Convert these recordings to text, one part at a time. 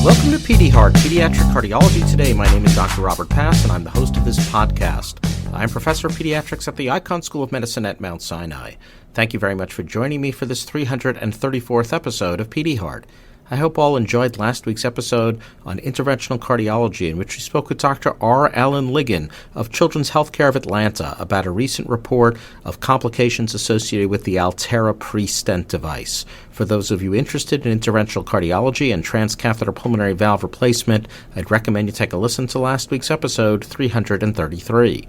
Welcome to Pediheart, Pediatric Cardiology Today. My name is Dr. Robert Pass, and I'm the host of this podcast. I'm Professor of Pediatrics at the Icahn School of Medicine at Mount Sinai. Thank you very much for joining me for this 334th episode of Pediheart. I hope all enjoyed last week's episode on interventional cardiology, in which we spoke with Dr. R. Alan Ligon of Children's Healthcare of Atlanta about a recent report of complications associated with the Altera pre-stent device. For those of you interested in interventional cardiology and transcatheter pulmonary valve replacement, I'd recommend you take a listen to last week's episode 333.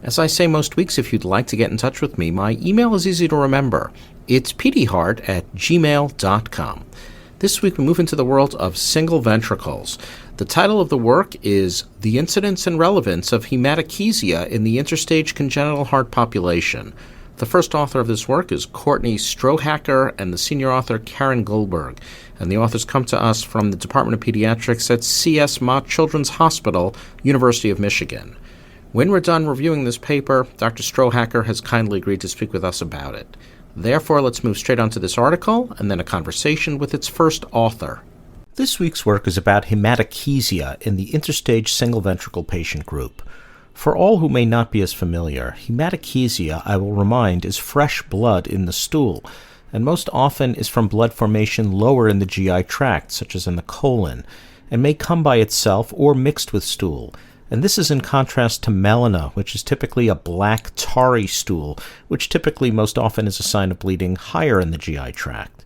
As I say most weeks, if you'd like to get in touch with me, my email is easy to remember. It's pediheart@gmail.com. This week we move into the world of single ventricles. The title of the work is The Incidence and Relevance of Hematochezia in the Interstage Congenital Heart Population. The first author of this work is Courtney Strohacker and the senior author Karen Goldberg. And the authors come to us from the Department of Pediatrics at C.S. Mott Children's Hospital, University of Michigan. When we're done reviewing this paper, Dr. Strohacker has kindly agreed to speak with us about it. Therefore, let's move straight on to this article and then a conversation with its first author. This week's work is about hematochezia in the interstage single ventricle patient group. For all who may not be as familiar, hematochezia, I will remind, is fresh blood in the stool, and most often is from blood formation lower in the GI tract, such as in the colon, and may come by itself or mixed with stool. And this is in contrast to melena, which is typically a black, tarry stool, which typically most often is a sign of bleeding higher in the GI tract.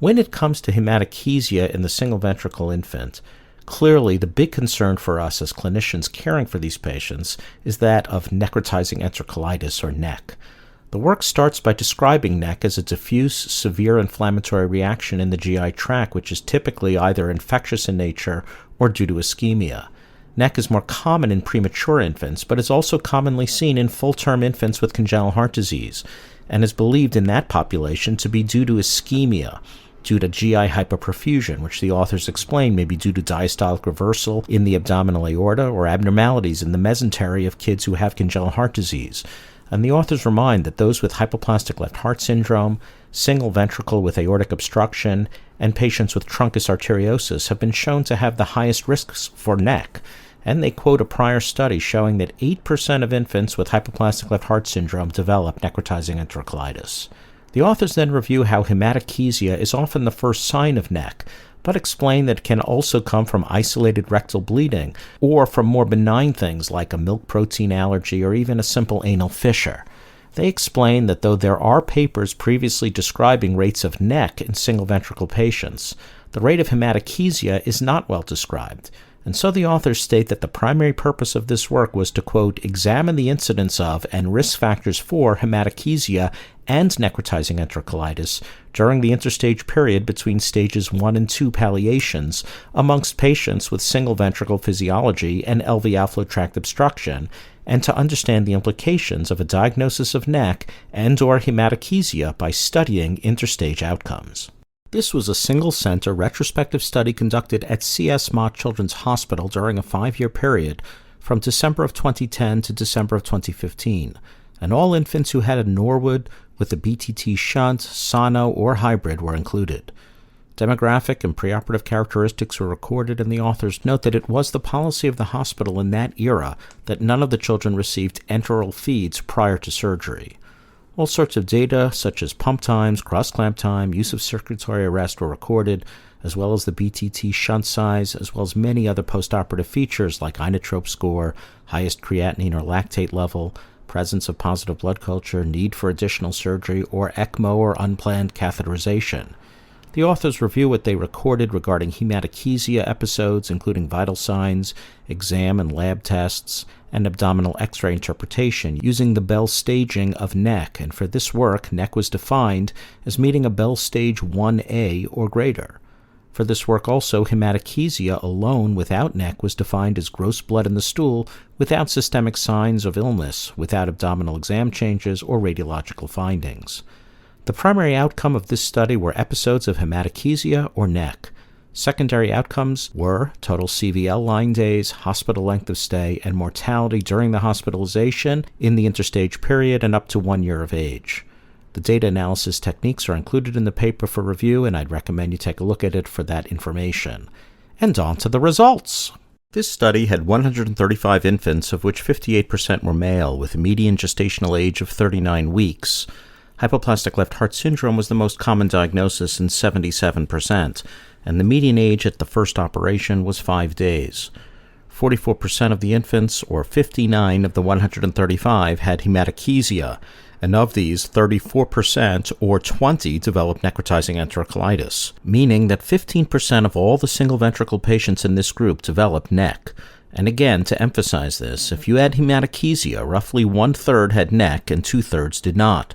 When it comes to hematochezia in the single ventricle infant, clearly the big concern for us as clinicians caring for these patients is that of necrotizing enterocolitis, or NEC. The work starts by describing NEC as a diffuse, severe inflammatory reaction in the GI tract, which is typically either infectious in nature or due to ischemia. NEC is more common in premature infants, but is also commonly seen in full-term infants with congenital heart disease, and is believed in that population to be due to ischemia, due to GI hypoperfusion, which the authors explain may be due to diastolic reversal in the abdominal aorta or abnormalities in the mesentery of kids who have congenital heart disease. And the authors remind that those with hypoplastic left heart syndrome, single ventricle with aortic obstruction, and patients with truncus arteriosus have been shown to have the highest risks for NEC. And they quote a prior study showing that 8% of infants with hypoplastic left heart syndrome develop necrotizing enterocolitis. The authors then review how hematochezia is often the first sign of NEC, but explain that it can also come from isolated rectal bleeding or from more benign things like a milk protein allergy or even a simple anal fissure. They explain that though there are papers previously describing rates of NEC in single ventricle patients, the rate of hematochezia is not well described. And so the authors state that the primary purpose of this work was to, quote, examine the incidence of and risk factors for hematochezia and necrotizing enterocolitis during the interstage period between stages 1 and 2 palliations amongst patients with single ventricle physiology and LV outflow tract obstruction, and to understand the implications of a diagnosis of NEC and/or hematochezia by studying interstage outcomes. This was a single-center retrospective study conducted at C.S. Mott Children's Hospital during a 5-year period from December of 2010 to December of 2015, and all infants who had a Norwood with a BTT shunt, Sano, or hybrid were included. Demographic and preoperative characteristics were recorded, and the authors note that it was the policy of the hospital in that era that none of the children received enteral feeds prior to surgery. All sorts of data, such as pump times, cross-clamp time, use of circulatory arrest were recorded, as well as the BTT shunt size, as well as many other postoperative features like inotrope score, highest creatinine or lactate level, presence of positive blood culture, need for additional surgery, or ECMO or unplanned catheterization. The authors review what they recorded regarding hematochezia episodes, including vital signs, exam and lab tests, and abdominal X-ray interpretation using the Bell staging of NEC, and for this work, NEC was defined as meeting a Bell stage 1A or greater. For this work also, hematochezia alone without NEC was defined as gross blood in the stool without systemic signs of illness, without abdominal exam changes or radiological findings. The primary outcome of this study were episodes of hematochezia or NEC. Secondary outcomes were total CVL line days, hospital length of stay, and mortality during the hospitalization in the interstage period and up to 1 year of age. The data analysis techniques are included in the paper for review, and I'd recommend you take a look at it for that information. And on to the results. This study had 135 infants, of which 58% were male, with a median gestational age of 39 weeks. Hypoplastic left heart syndrome was the most common diagnosis in 77%, and the median age at the first operation was 5 days. 44% of the infants, or 59 of the 135, had hematochezia, and of these, 34%, or 20, developed necrotizing enterocolitis, meaning that 15% of all the single ventricle patients in this group developed NEC. And again, to emphasize this, if you had hematochezia, roughly 1/3 had NEC and 2/3 did not.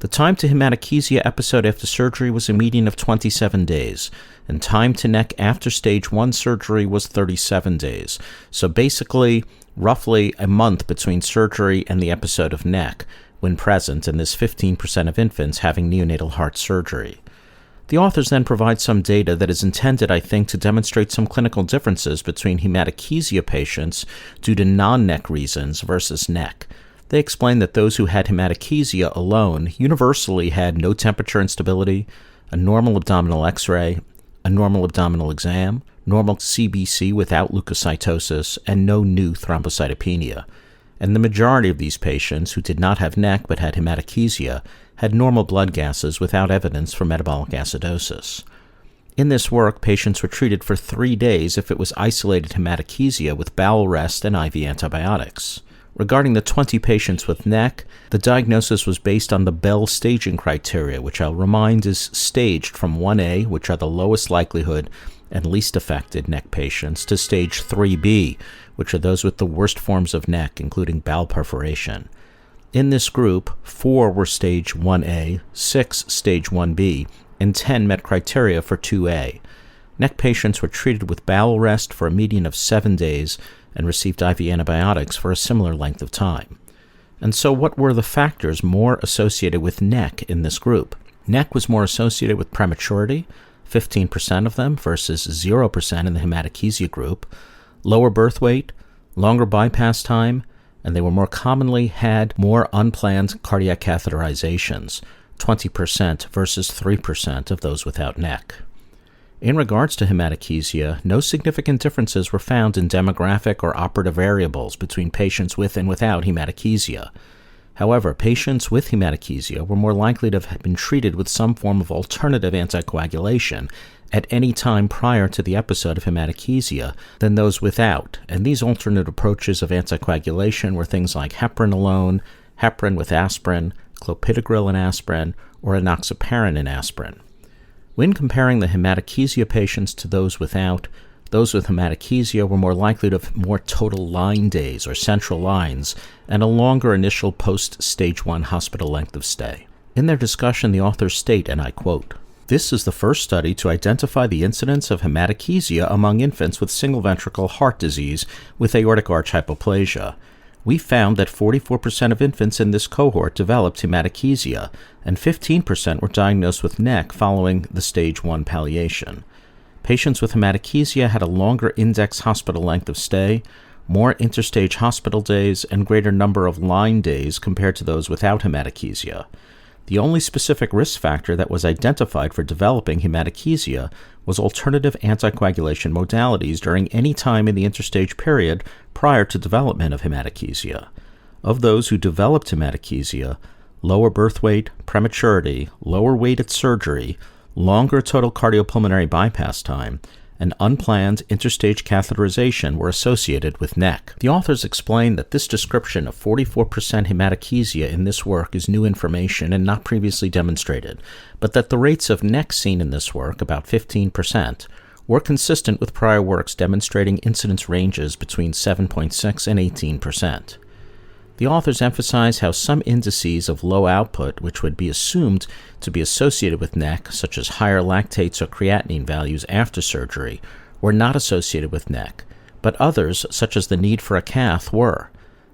The time to hematochezia episode after surgery was a median of 27 days, and time to NEC after stage 1 surgery was 37 days. So basically, roughly a month between surgery and the episode of NEC, when present in this 15% of infants having neonatal heart surgery. The authors then provide some data that is intended, I think, to demonstrate some clinical differences between hematochezia patients due to non-NEC reasons versus NEC. They explain that those who had hematochezia alone universally had no temperature instability, a normal abdominal X-ray, a normal abdominal exam, normal CBC without leukocytosis, and no new thrombocytopenia. And the majority of these patients who did not have NEC but had hematochezia had normal blood gases without evidence for metabolic acidosis. In this work, patients were treated for 3 days if it was isolated hematochezia with bowel rest and IV antibiotics. Regarding the 20 patients with NEC, the diagnosis was based on the Bell staging criteria, which I'll remind is staged from 1A, which are the lowest likelihood and least affected NEC patients, to stage 3B, which are those with the worst forms of NEC, including bowel perforation. In this group, 4 were stage 1A, 6 stage 1B, and 10 met criteria for 2A. NEC patients were treated with bowel rest for a median of 7 days and received IV antibiotics for a similar length of time. And so what were the factors more associated with NEC in this group? NEC was more associated with prematurity, 15% of them versus 0% in the hematochezia group, lower birth weight, longer bypass time, and they were more commonly had more unplanned cardiac catheterizations, 20% versus 3% of those without NEC. In regards to hematochezia, no significant differences were found in demographic or operative variables between patients with and without hematochezia. However, patients with hematochezia were more likely to have been treated with some form of alternative anticoagulation at any time prior to the episode of hematochezia than those without, and these alternate approaches of anticoagulation were things like heparin alone, heparin with aspirin, clopidogrel and aspirin, or enoxaparin and aspirin. When comparing the hematochezia patients to those without, those with hematochezia were more likely to have more total line days or central lines and a longer initial post-stage 1 hospital length of stay. In their discussion, the authors state, and I quote, "This is the first study to identify the incidence of hematochezia among infants with single ventricle heart disease with aortic arch hypoplasia. We found that 44% of infants in this cohort developed hematochezia, and 15% were diagnosed with NEC following the stage 1 palliation. Patients with hematochezia had a longer index hospital length of stay, more interstage hospital days, and greater number of line days compared to those without hematochezia. The only specific risk factor that was identified for developing hematochezia was alternative anticoagulation modalities during any time in the interstage period prior to development of hematochezia. Of those who developed hematochezia, lower birth weight, prematurity, lower weight at surgery, longer total cardiopulmonary bypass time, and unplanned interstage catheterization were associated with NEC. The authors explain that this description of 44% hematochezia in this work is new information and not previously demonstrated, but that the rates of NEC seen in this work, about 15%, were consistent with prior works demonstrating incidence ranges between 7.6 and 18%. The authors emphasize how some indices of low output, which would be assumed to be associated with NEC, such as higher lactates or creatinine values after surgery, were not associated with NEC, but others, such as the need for a cath, were.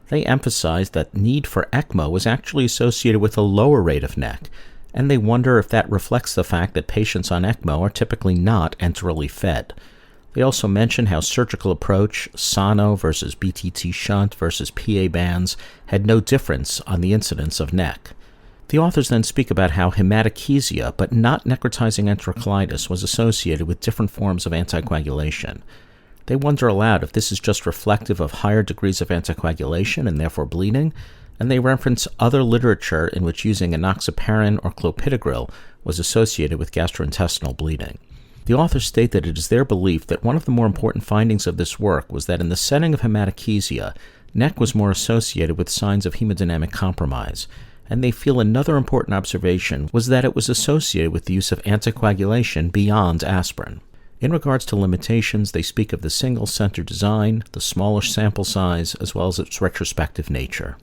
They emphasize that need for ECMO was actually associated with a lower rate of NEC, and they wonder if that reflects the fact that patients on ECMO are typically not enterally fed. They also mention how surgical approach, Sono versus BTT shunt versus PA bands, had no difference on the incidence of NEC. The authors then speak about how hematochezia, but not necrotizing enterocolitis, was associated with different forms of anticoagulation. They wonder aloud if this is just reflective of higher degrees of anticoagulation and therefore bleeding, and they reference other literature in which using enoxaparin or clopidogrel was associated with gastrointestinal bleeding. The authors state that it is their belief that one of the more important findings of this work was that in the setting of hematochezia, NEC was more associated with signs of hemodynamic compromise, and they feel another important observation was that it was associated with the use of anticoagulation beyond aspirin. In regards to limitations, they speak of the single-center design, the smallish sample size, as well as its retrospective nature.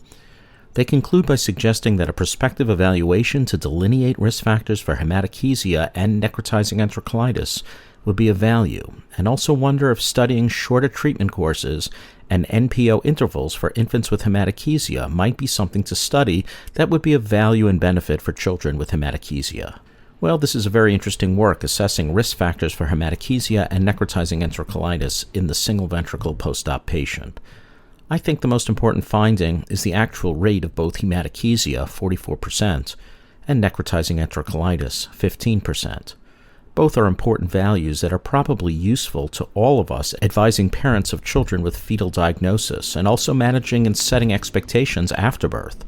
They conclude by suggesting that a prospective evaluation to delineate risk factors for hematochezia and necrotizing enterocolitis would be of value, and also wonder if studying shorter treatment courses and NPO intervals for infants with hematochezia might be something to study that would be of value and benefit for children with hematochezia. Well, this is a very interesting work assessing risk factors for hematochezia and necrotizing enterocolitis in the single ventricle post-op patient. I think the most important finding is the actual rate of both hematochezia, 44%, and necrotizing enterocolitis, 15%. Both are important values that are probably useful to all of us advising parents of children with fetal diagnosis and also managing and setting expectations after birth.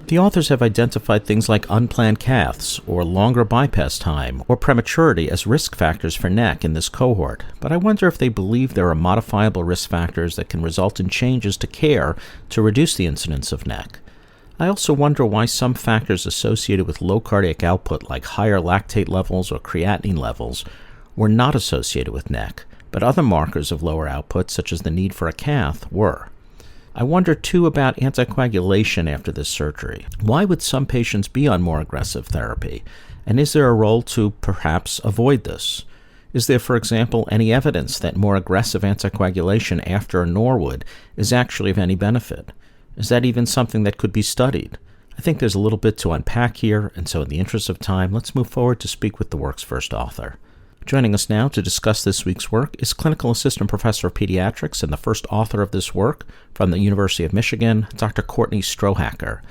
The authors have identified things like unplanned caths, or longer bypass time, or prematurity as risk factors for NEC in this cohort, but I wonder if they believe there are modifiable risk factors that can result in changes to care to reduce the incidence of NEC. I also wonder why some factors associated with low cardiac output, like higher lactate levels or creatinine levels, were not associated with NEC, but other markers of lower output, such as the need for a cath, were. I wonder, too, about anticoagulation after this surgery. Why would some patients be on more aggressive therapy? And is there a role to perhaps avoid this? Is there, for example, any evidence that more aggressive anticoagulation after a Norwood is actually of any benefit? Is that even something that could be studied? I think there's a little bit to unpack here, and so in the interest of time, let's move forward to speak with the work's first author. Joining us now to discuss this week's work is Clinical Assistant Professor of Pediatrics and the first author of this work from the University of Michigan, Dr. Courtney Strohacker.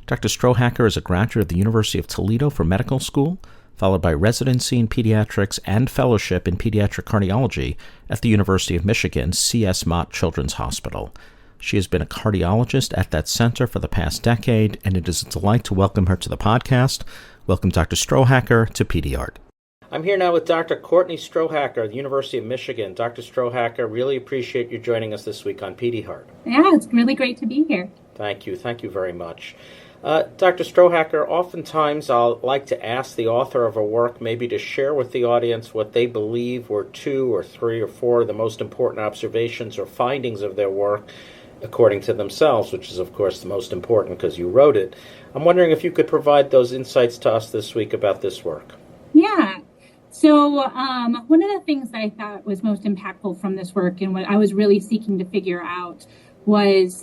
Dr. Strohacker is a graduate of the University of Toledo for medical school, followed by residency in pediatrics and fellowship in pediatric cardiology at the University of Michigan C.S. Mott Children's Hospital. She has been a cardiologist at that center for the past decade, and it is a delight to welcome her to the podcast. Welcome, Dr. Strohacker, to Pediheart. I'm here now with Dr. Courtney Strohacker of the University of Michigan. Dr. Strohacker, really appreciate you joining us this week on Pediheart. Yeah, it's really great to be here. Thank you very much. Dr. Strohacker, oftentimes I'll like to ask the author of a work maybe to share with the audience what they believe were 2 or 3 or 4 of the most important observations or findings of their work, according to themselves, which is, of course, the most important because you wrote it. I'm wondering if you could provide those insights to us this week about this work. Yeah. So one of the things that I thought was most impactful from this work and what I was really seeking to figure out was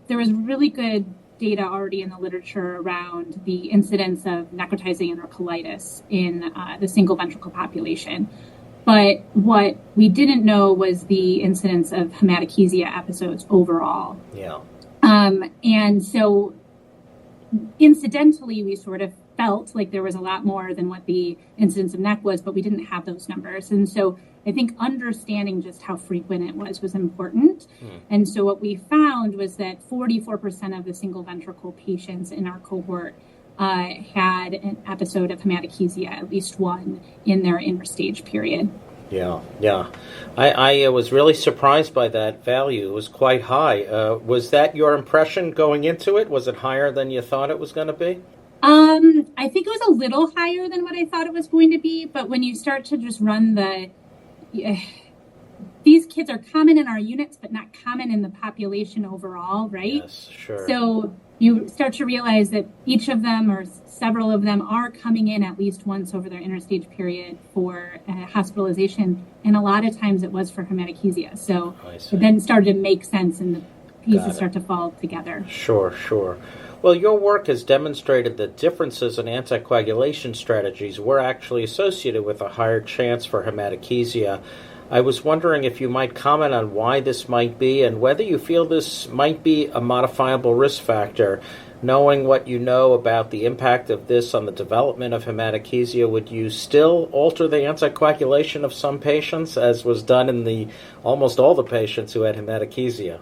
there was really good data already in the literature around the incidence of necrotizing enterocolitis in the single ventricle population. But what we didn't know was the incidence of hematochezia episodes overall. Yeah. And so incidentally, we sort of felt like there was a lot more than what the incidence of NEC was, but we didn't have those numbers. And so I think understanding just how frequent it was important. And so what we found was that 44% of the single ventricle patients in our cohort had an episode of hematochezia, at least one, in their interstage period. Yeah. I was really surprised by that value. It was quite high. Was that your impression going into it? Was it higher than you thought it was going to be? I think it was a little higher than what I thought it was going to be, but when you start to just run these kids are common in our units, but not common in the population overall, right? Yes, sure. So you start to realize that each of them or several of them are coming in at least once over their interstage period for hospitalization, and a lot of times it was for hematochezia. So it then started to make sense and the pieces start to fall together. Sure. Well, your work has demonstrated that differences in anticoagulation strategies were actually associated with a higher chance for hematochezia. I was wondering if you might comment on why this might be and whether you feel this might be a modifiable risk factor knowing what you know about the impact of this on the development of hematochezia, would you still alter the anticoagulation of some patients, as was done in the almost all the patients who had hematochezia?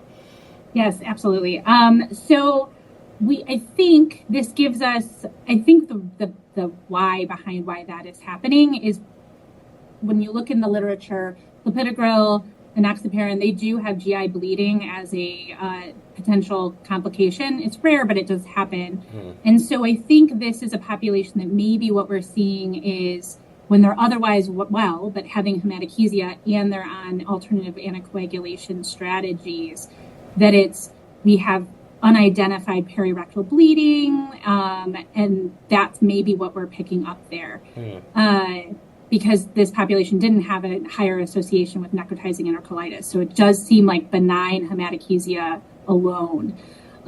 Yes, absolutely. I think this gives us, I think the why behind why that is happening is when you look in the literature, clopidogrel, enoxaparin, they do have GI bleeding as a potential complication. It's rare, but it does happen. And so I think this is a population that maybe what we're seeing is when they're otherwise well, but having hematochezia and they're on alternative anticoagulation strategies, that we have unidentified perirectal bleeding, and that's maybe what we're picking up there. Because this population didn't have a higher association with necrotizing enterocolitis. So it does seem like benign hematochezia alone.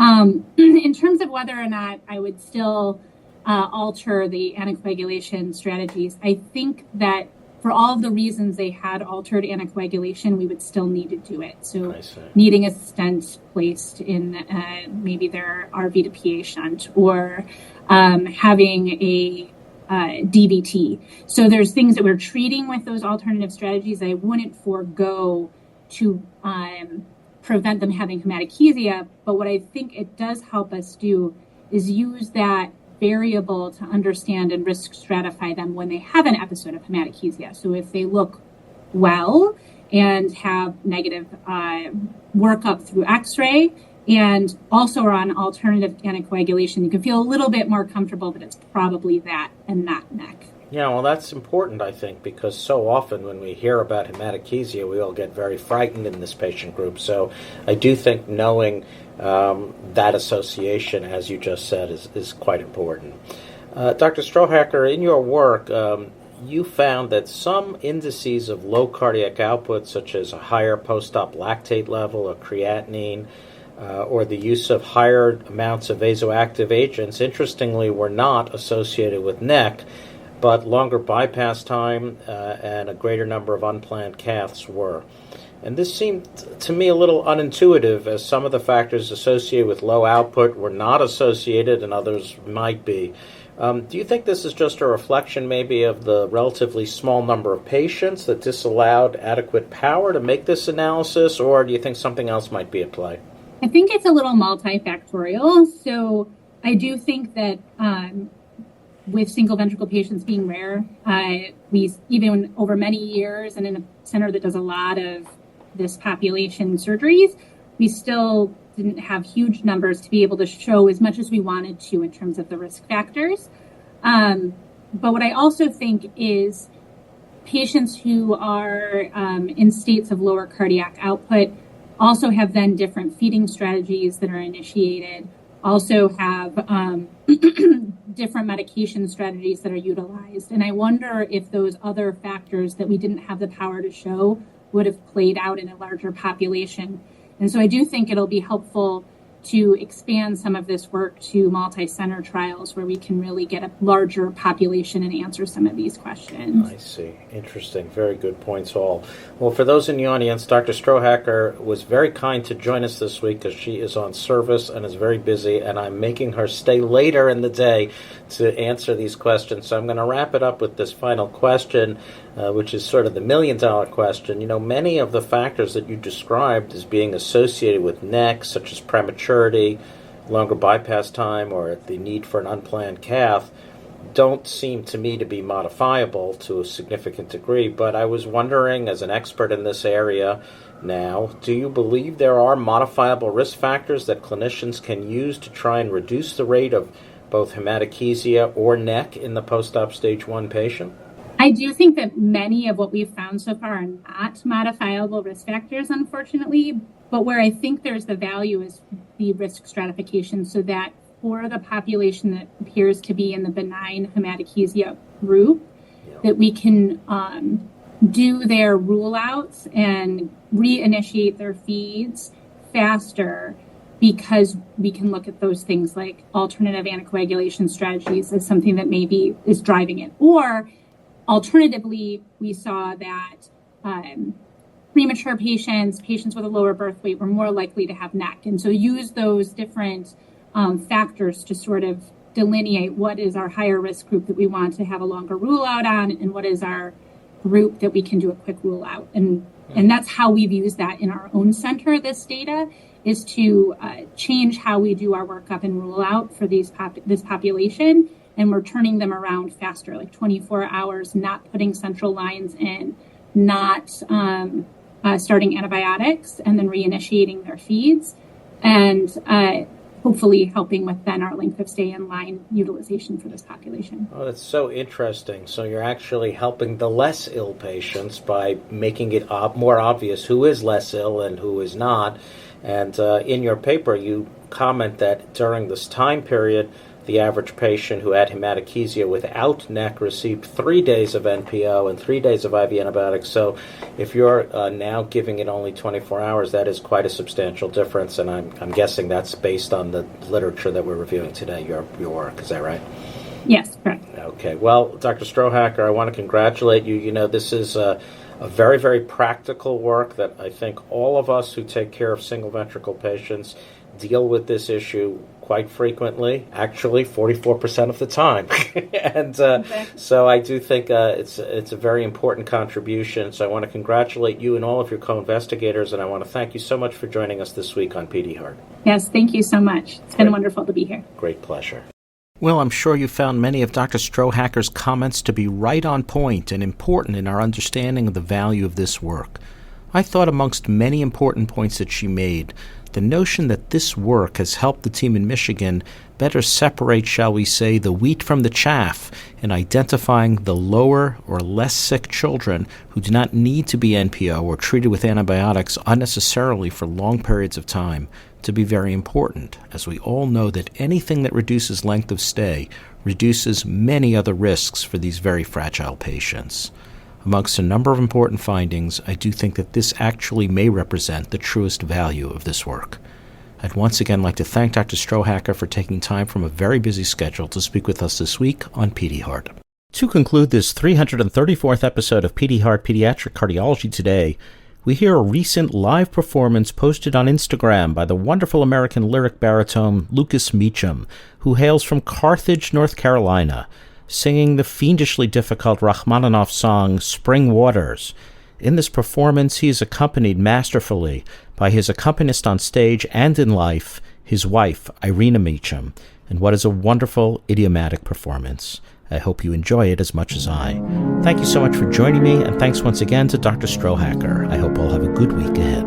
In terms of whether or not I would still alter the anticoagulation strategies, I think that for all of the reasons they had altered anticoagulation, we would still need to do it. So needing a stent placed in maybe their RV to PA shunt, or having a DVT. So there's things that we're treating with those alternative strategies I wouldn't forego to prevent them having hematochezia. But what I think it does help us do is use that variable to understand and risk stratify them when they have an episode of hematochezia. So if they look well and have negative workup through X-ray, and also are on alternative anticoagulation, you can feel a little bit more comfortable that it's probably that and not neck. Yeah, well, that's important, I think, because so often when we hear about hematochezia, we all get very frightened in this patient group. So I do think knowing that association, as you just said, is quite important. Dr. Strohacker, in your work, you found that some indices of low cardiac output, such as a higher post-op lactate level or creatinine, or the use of higher amounts of vasoactive agents, interestingly, were not associated with neck, but longer bypass time and a greater number of unplanned caths were. And this seemed to me a little unintuitive, as some of the factors associated with low output were not associated and others might be. Do you think this is just a reflection maybe of the relatively small number of patients that disallowed adequate power to make this analysis, or do you think something else might be at play? I think it's a little multifactorial. So I do think that with single ventricle patients being rare, we, even over many years and in a center that does a lot of this population surgeries, we still didn't have huge numbers to be able to show as much as we wanted to in terms of the risk factors. But what I also think is patients who are in states of lower cardiac output also have then different feeding strategies that are initiated, also have different medication strategies that are utilized. And I wonder if those other factors that we didn't have the power to show would have played out in a larger population. And so I do think it'll be helpful to expand some of this work to multi-center trials where we can really get a larger population and answer some of these questions. I see. Interesting. Very good points all. Well, for those in the audience, Dr. Strohacker was very kind to join us this week because she is on service and is very busy, and I'm making her stay later in the day to answer these questions. So I'm going to wrap it up with this final question, which is sort of the million-dollar question. You know, many of the factors that you described as being associated with neck, such as prematurity, longer bypass time, or the need for an unplanned cath, don't seem to me to be modifiable to a significant degree. But I was wondering, as an expert in this area now, do you believe there are modifiable risk factors that clinicians can use to try and reduce the rate of both hematochezia or neck in the post-op stage 1 patient? I do think that many of what we've found so far are not modifiable risk factors, unfortunately. But where I think there's the value is the risk stratification, so that for the population that appears to be in the benign hematochezia group, that we can do their rule outs and reinitiate their feeds faster, because we can look at those things like alternative anticoagulation strategies as something that maybe is driving it. Or alternatively, we saw that premature patients with a lower birth weight were more likely to have neck. And so use those different factors to sort of delineate what is our higher risk group that we want to have a longer rule out on, and what is our group that we can do a quick rule out. And that's how we've used that in our own center. This data is to change how we do our workup and rule out for this population. And we're turning them around faster, like 24 hours, not putting central lines in, not starting antibiotics, and then reinitiating their feeds, and hopefully helping with then our length of stay and line utilization for this population. Oh, that's so interesting. So you're actually helping the less ill patients by making it more obvious who is less ill and who is not. And in your paper, you comment that during this time period, the average patient who had hematochezia without NEC received 3 days of NPO and 3 days of IV antibiotics. So if you're now giving it only 24 hours, that is quite a substantial difference. And I'm guessing that's based on the literature that we're reviewing today, your work. Is that right? Yes, correct. Okay. Well, Dr. Strohacker, I want to congratulate you. You know, this is a very, very practical work that I think all of us who take care of single ventricle patients deal with this issue quite frequently, actually 44% of the time. And so I do think it's a very important contribution. So I want to congratulate you and all of your co-investigators, and I want to thank you so much for joining us this week on Pediheart. Yes, thank you so much. It's been wonderful to be here. Great pleasure. Well, I'm sure you found many of Dr. Strohacker's comments to be right on point and important in our understanding of the value of this work. I thought amongst many important points that she made, the notion that this work has helped the team in Michigan better separate, shall we say, the wheat from the chaff in identifying the lower or less sick children who do not need to be NPO or treated with antibiotics unnecessarily for long periods of time to be very important, as we all know that anything that reduces length of stay reduces many other risks for these very fragile patients. Amongst a number of important findings, I do think that this actually may represent the truest value of this work. I'd once again like to thank Dr. Strohacker for taking time from a very busy schedule to speak with us this week on Pediheart. To conclude this 334th episode of Pediheart Pediatric Cardiology Today, we hear a recent live performance posted on Instagram by the wonderful American lyric baritone Lucas Meacham, who hails from Carthage, North Carolina, singing the fiendishly difficult Rachmaninoff song Spring Waters. In this performance, he is accompanied masterfully by his accompanist on stage and in life, his wife, Irina Meacham, and what is a wonderful idiomatic performance. I hope you enjoy it as much as I. Thank you so much for joining me, and thanks once again to Dr. Strohacker. I hope all have a good week ahead.